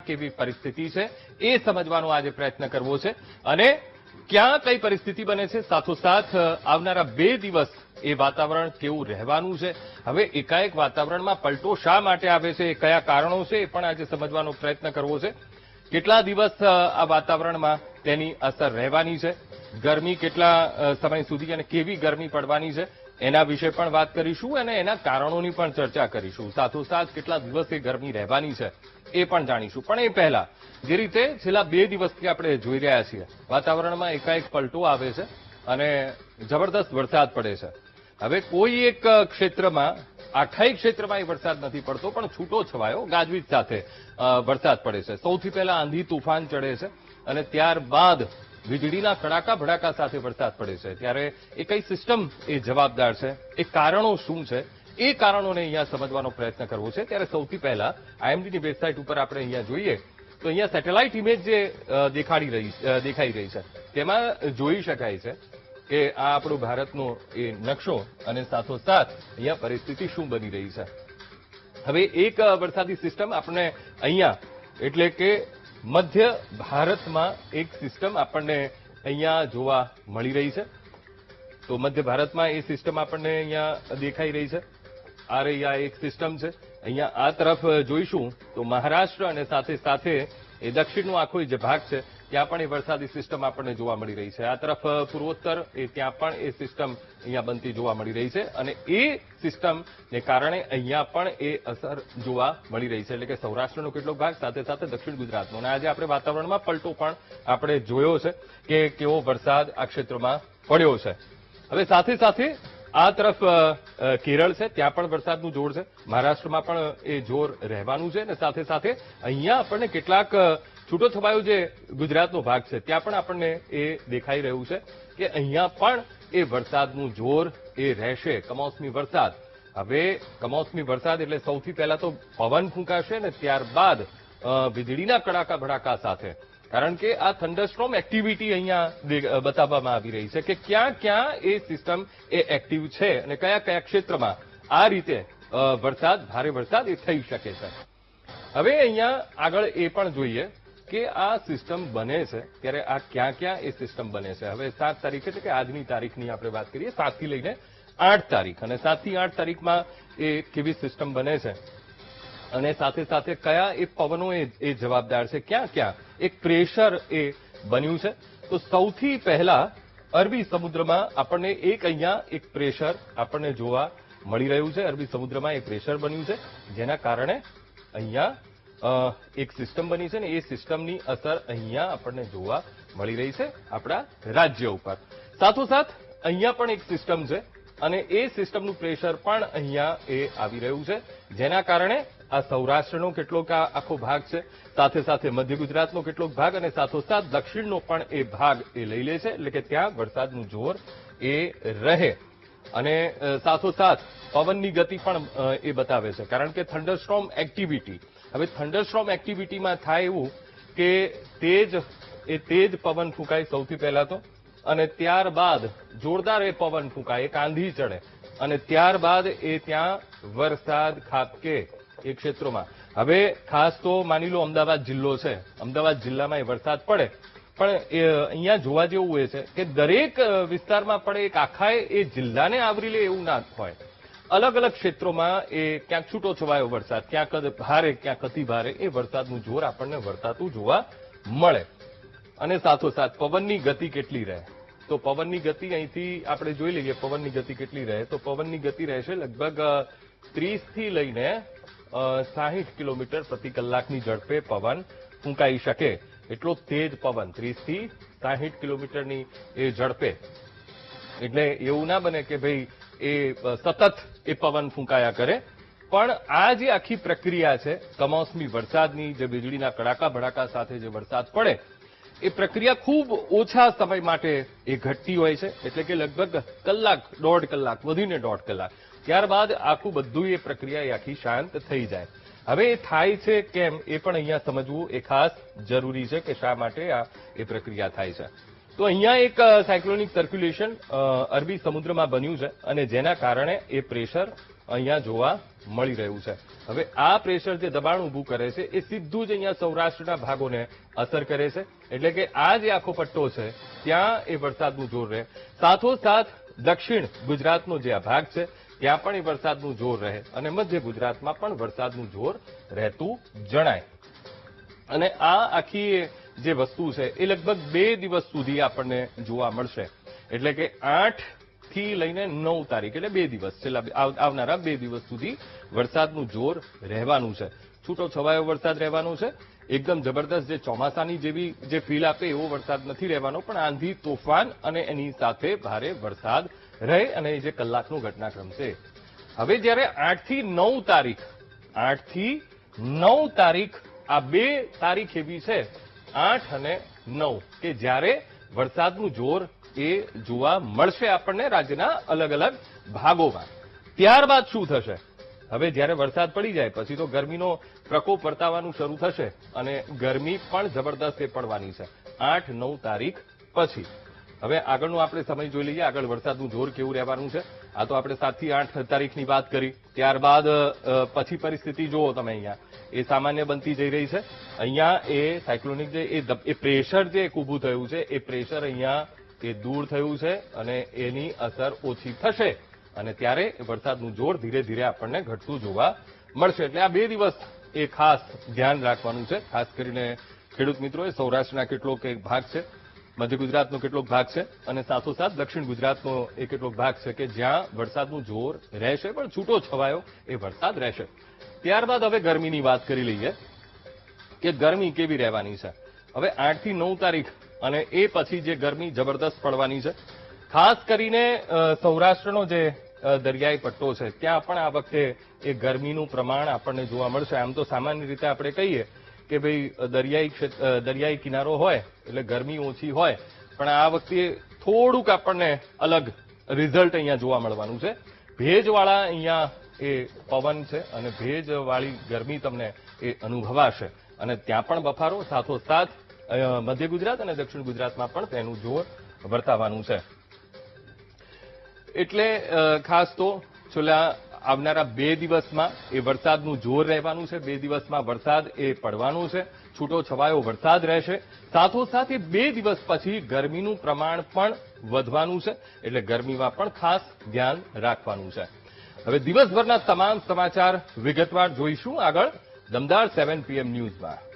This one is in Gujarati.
કેવી પરિસ્થિતિ છે એ સમજવાનો આજે પ્રયત્ન કરવો છે અને ક્યાં કઈ પરિસ્થિતિ બને છે, સાથોસાથ આવનારા 2 દિવસ એ વાતાવરણ કેવું રહેવાનું છે. હવે એકાએક વાતાવરણમાં પલટો શા માટે આવે છે, કયા કારણો છે, એ પણ આજે સમજવાનો પ્રયત્ન કરવો છે. કેટલા દિવસ આ વાતાવરણમાં તેની અસર રહેવાની છે, ગરમી કેટલા સમય સુધી અને કેવી ગરમી પડવાની છે એના વિશે પણ વાત કરીશું અને એના કારણોની પણ ચર્ચા કરીશું. સાથોસાથ કેટલા દિવસ એ ગરમી રહેવાની છે એ પણ જાણીશું. પણ એ પહેલા જે રીતે છેલ્લા 2 દિવસથી આપણે જોઈ રહ્યા છીએ વાતાવરણમાં એકાએક પલટો આવે છે અને જબરદસ્ત વરસાદ પડે છે. હવે કોઈ એક ક્ષેત્રમાં આખા ક્ષેત્રમાં એ વરસાદ નથી પડતો, પણ છૂટો છવાયો ગાજવીજ સાથે વરસાદ પડે છે. સૌથી પહેલા આંધી તુફાન ચડે છે અને ત્યારબાદ વીજળીના કડાકા ભડાકા સાથે વરસાદ પડે છે. ત્યારે એ કઈ સિસ્ટમ એ જવાબદાર છે, એ કારણો શું છે, એ કારણોને અહીંયા સમજવાનો પ્રયત્ન કરવો છે. ત્યારે સૌથી પહેલા આઈએમડીની વેબસાઇટ ઉપર આપણે અહીંયા જોઈએ તો અહીંયા સેટેલાઇટ ઇમેજ જે દેખાઈ રહી છે તેમાં જોઈ શકાય છે કે આ આપણો ભારતનો એ નકશો અને સાથોસાથ અહીંયા પરિસ્થિતિ શું બની રહી છે. હવે એક વરસાદી સિસ્ટમ આપણે અહીંયા એટલે કે મધ્ય ભારતમાં એક સિસ્ટમ આપણને અહીંયા જોવા મળી રહી છે. તો મધ્ય ભારતમાં એ સિસ્ટમ આપણને અહીંયા દેખાઈ રહી છે. આ રહી આ એક સિસ્ટમ છે. અહીંયા આ તરફ જોઈશું તો મહારાષ્ટ્ર અને સાથે સાથે એ દક્ષિણનો આખો જે ભાગ છે ત્યાં પણ એ વરસાદી સિસ્ટમ આપણને જોવા મળી રહી છે. આ તરફ પૂર્વોત્તર એ ત્યાં પણ એ સિસ્ટમ અહીંયા બનતી જોવા મળી રહી છે અને એ સિસ્ટમને કારણે અહીંયા પણ એ અસર જોવા મળી રહી છે. એટલે કે સૌરાષ્ટ્રનો કેટલોક ભાગ સાથે સાથે દક્ષિણ ગુજરાતનો. અને આજે આપણે વાતાવરણમાં પલટો પણ આપણે જોયો છે કે કેવો વરસાદ આ ક્ષેત્રમાં પડ્યો છે. હવે સાથે સાથે આ તરફ કેરળ છે ત્યાં પણ વરસાદનું જોર છે. મહારાષ્ટ્રમાં પણ એ જોર રહેવાનું છે અને સાથે સાથે અહીંયા આપણને કેટલાક છૂટો છવાયો જે ગુજરાતનો ભાગ છે ત્યાં પણ આપણને એ દેખાઈ રહ્યું છે કે અહીંયા પણ એ વરસાદનું જોર એ રહેશે. કમોસમી વરસાદ. હવે કમોસમી વરસાદ એટલે સૌથી પહેલા તો પવન ફૂંકાશે ને ત્યારબાદ વીજળીના કડાકા ભડાકા સાથે, કારણ કે આ થંડરસ્ટોર્મ એક્ટિવિટી અહીંયા બતાવવામાં આવી રહી છે કે ક્યાં ક્યાં એ સિસ્ટમ એ એક્ટિવ છે અને કયા કયા ક્ષેત્રમાં આ રીતે વરસાદ ભારે વરસાદ એ થઈ શકે છે. હવે અહીંયા આગળ એ પણ જોઈએ કે આ સિસ્ટમ બને છે ત્યારે આ ક્યાં ક્યાં એ સિસ્ટમ બને છે. હવે 7 તારીખ એટલે કે આજની તારીખની આપણે વાત કરીએ, 7 થી લઈને 8 તારીખ અને 7 થી 8 તારીખમાં એ કેવી સિસ્ટમ બને છે અને સાથે સાથે કયા એ પવનો એ જવાબદાર છે, ક્યાં ક્યાં એક પ્રેશર એ બન્યું છે. તો સૌથી પહેલા અરબી સમુદ્રમાં આપણને અહીંયા એક પ્રેશર આપણને જોવા મળી રહ્યું છે. અરબી સમુદ્રમાં એક પ્રેશર બન્યું છે જેના કારણે અહીંયા એક સિસ્ટમ બની છે ને એ સિસ્ટમની અસર અહીંયા આપણને જોવા મળી રહી છે આપણા રાજ્ય ઉપર. સાથોસાથ અહીંયા પણ એક સિસ્ટમ છે અને એ સિસ્ટમનું પ્રેશર પણ અહીંયા એ આવી રહ્યું છે જેના કારણે આ સૌરાષ્ટ્રનો કેટલોક આખો ભાગ છે, સાથે સાથે મધ્ય ગુજરાતનો કેટલોક ભાગ અને સાથોસાથ દક્ષિણનો પણ એ ભાગ એ લઈ લે છે. એટલે કે ત્યાં વરસાદનું જોર એ રહે અને સાથોસાથ પવનની ગતિ પણ એ બતાવે છે, કારણ કે થંડરસ્ટોર્મ એક્ટિવિટી. હવે થંડરસ્ટોર્મ એક્ટિવિટીમાં થાય એવું કે તેજ પવન ફૂંકાય સૌથી પહેલા તો અને ત્યારબાદ જોરદાર એ પવન ફૂંકાય, એક આંધી ચડે અને ત્યારબાદ એ ત્યાં વરસાદ ખાબકે એ ક્ષેત્રોમાં. હવે ખાસ તો માની લો અમદાવાદ જિલ્લો છે, અમદાવાદ જિલ્લામાં એ વરસાદ પડે પણ અહીંયા જોવા જેવું એ છે કે દરેક વિસ્તારમાં પડે, એક આખા એ જિલ્લાને આવરી લે એવું ના હોય. અલગ અલગ ક્ષેત્રોમાં એ ક્યાંક છૂટો છવાયો વરસાદ, ક્યાંક ભારે ક્યાંક અતિ ભારે એ વરસાદનું જોર આપણને વર્તાતું જોવા મળે. અને સાથોસાથ પવનની ગતિ કેટલી રહે, તો પવનની ગતિ અહીંથી આપણે જોઈ લઈએ પવનની ગતિ કેટલી રહે. તો પવનની ગતિ રહેશે લગભગ 30 થી લઈને 60 કિલોમીટર પ્રતિ કલાકની ઝડપે પવન ફૂંકાઈ શકે એટલો તેજ પવન, 30 થી 60 કિલોમીટરની એ ઝડપે. એટલે એવું ના બને કે ભાઈ એ સતત એ પવન ફૂંકાયા કરે, પણ આ જે આખી પ્રક્રિયા છે કમોસમી વરસાદની, જે વીજળીના કડાકા ભડાકા સાથે જે વરસાદ પડે એ પ્રક્રિયા ખૂબ ઓછા સમય માટે એ ઘટતી હોય છે. એટલે કે લગભગ કલાક, 1.5 કલાક, વધીને 1.5 કલાક. ત્યારબાદ આખું બધું એ પ્રક્રિયા એ આખી શાંત થઈ જાય. હવે એ થાય છે કેમ એ પણ અહીંયા સમજવું એ ખાસ જરૂરી છે કે શા માટે આ એ પ્રક્રિયા થાય છે. તો અહીંયા એક સાયક્લોનિક સર્ક્યુલેશન અરબી સમુદ્રમાં બન્યું છે અને જેના કારણે એ પ્રેશર અહીંયા જોવા મળી રહ્યું છે. હવે આ પ્રેશર જે દબાણ ઊભું કરે છે એ સીધું જ અહીંયા સૌરાષ્ટ્રના ભાગોને અસર કરે છે. એટલે કે આ જે આખો પટ્ટો છે ત્યાં એ વરસાદનું જોર રહે. સાથોસાથ દક્ષિણ ગુજરાતનો જે આ ભાગ છે ત્યાં પણ એ વરસાદનું જોર રહે અને મધ્ય ગુજરાતમાં પણ વરસાદનું જોર રહેતું જણાય. અને આ આખી જે વસ્તુ છે એ લગભગ 2 દિવસ સુધી આપણને જોવા મળશે. એટલે કે 8 થી લઈને 9 તારીખ એટલે 2 દિવસ છેલ્લા આવનારા 2 દિવસ સુધી વરસાદનું જોર રહેવાનું છે. છૂટો છવાયો વરસાદ રહેવાનો છે. એકદમ જબરદસ્ત જે ચોમાસાની જેવી જે ફીલ આપે એવો વરસાદ નથી રહેવાનો, પણ આંધી તોફાન અને એની સાથે ભારે વરસાદ રહે અને એ જે કલાકનું ઘટનાક્રમ છે. હવે જ્યારે 8 થી 9 તારીખ 8 થી 9 તારીખ આ 2 તારીખ એવી છે 8 અને 9 કે જ્યારે વરસાદનું જોર એ જોવા મળશે આપણને રાજ્યના અલગ અલગ ભાગોમાં. ત્યારબાદ શું થશે? હવે જ્યારે વરસાદ પડી જાય પછી તો ગરમીનો પ્રકોપ વર્તાવાનું શરૂ થશે અને ગરમી પણ જબરદસ્ત એ પડવાની છે 8-9 તારીખ પછી. હવે આગળનો આપણે સમય જોઈ લઈએ, આગળ વરસાદનું જોર કેવું રહેવાનું છે. આ તો આપણે 7 થી 8 તારીખની વાત કરી. ત્યારબાદ પછી પરિસ્થિતિ જુઓ તમે, અહીંયા એ સામાન્ય બનતી જઈ રહી છે. અહીંયા એ સાયક્લોનિક જે એ પ્રેશર જે એક ઊભું થયું છે એ પ્રેશર અહીંયા એ દૂર થયું છે અને એની અસર ઓછી થશે અને ત્યારે વરસાદનું જોર ધીરે ધીરે આપણને ઘટતું જોવા મળશે. એટલે આ 2 દિવસ એ ખાસ ધ્યાન રાખવાનું છે. ખાસ કરીને ખેડૂત મિત્રોએ સૌરાષ્ટ્રના કેટલોક એક ભાગ છે, મધ્ય ગુજરાતનો કેટલોક ભાગ છે અને સાથોસાથ દક્ષિણ ગુજરાતનો એ કેટલોક ભાગ છે કે જ્યાં વરસાદનું જોર રહેશે પણ છૂટો છવાયો એ વરસાદ રહેશે. ત્યારબાદ હવે ગરમીની વાત કરી લઈએ કે ગરમી કેવી રહેવાની છે. હવે 8 થી 9 તારીખ અને એ પછી જે ગરમી જબરદસ્ત પડવાની છે. ખાસ કરીને સૌરાષ્ટ્રનો જે દરિયાઈ પટ્ટો છે ત્યાં પણ આ વખતે એ ગરમીનું પ્રમાણ આપણને જોવા મળશે. આમ તો સામાન્ય રીતે આપણે કહીએ કે ભાઈ દરિયાઈ કિનારો હોય એટલે ગરમી ઓછી હોય, પણ આ વખતે થોડુંક આપણને અલગ રિઝલ્ટ અહીંયા જોવા મળવાનું છે. ભેજવાળા અહીંયા એ પવન છે અને ભેજવાળી ગરમી તમને એ અનુભવાશે અને ત્યાં પણ બફારો સાથોસાથ મધ્ય ગુજરાત અને દક્ષિણ ગુજરાતમાં પણ તેનું જોર વર્તાવાનું છે. એટલે ખાસ તો છેલ્લા આવનારા 2 દિવસમાં એ વરસાદનું જોર રહેવાનું છે. 2 દિવસમાં વરસાદ એ પડવાનું છે. છૂટો છવાયો વરસાદ રહેશે. સાથોસાથ એ 2 દિવસ પછી ગરમીનું પ્રમાણ પણ વધવાનું છે. એટલે ગરમીમાં પણ ખાસ ધ્યાન રાખવાનું છે. હવે દિવસભરના તમામ સમાચાર વિગતવાર જોઈશું આગળ દમદાર 7 PM ન્યૂઝમાં.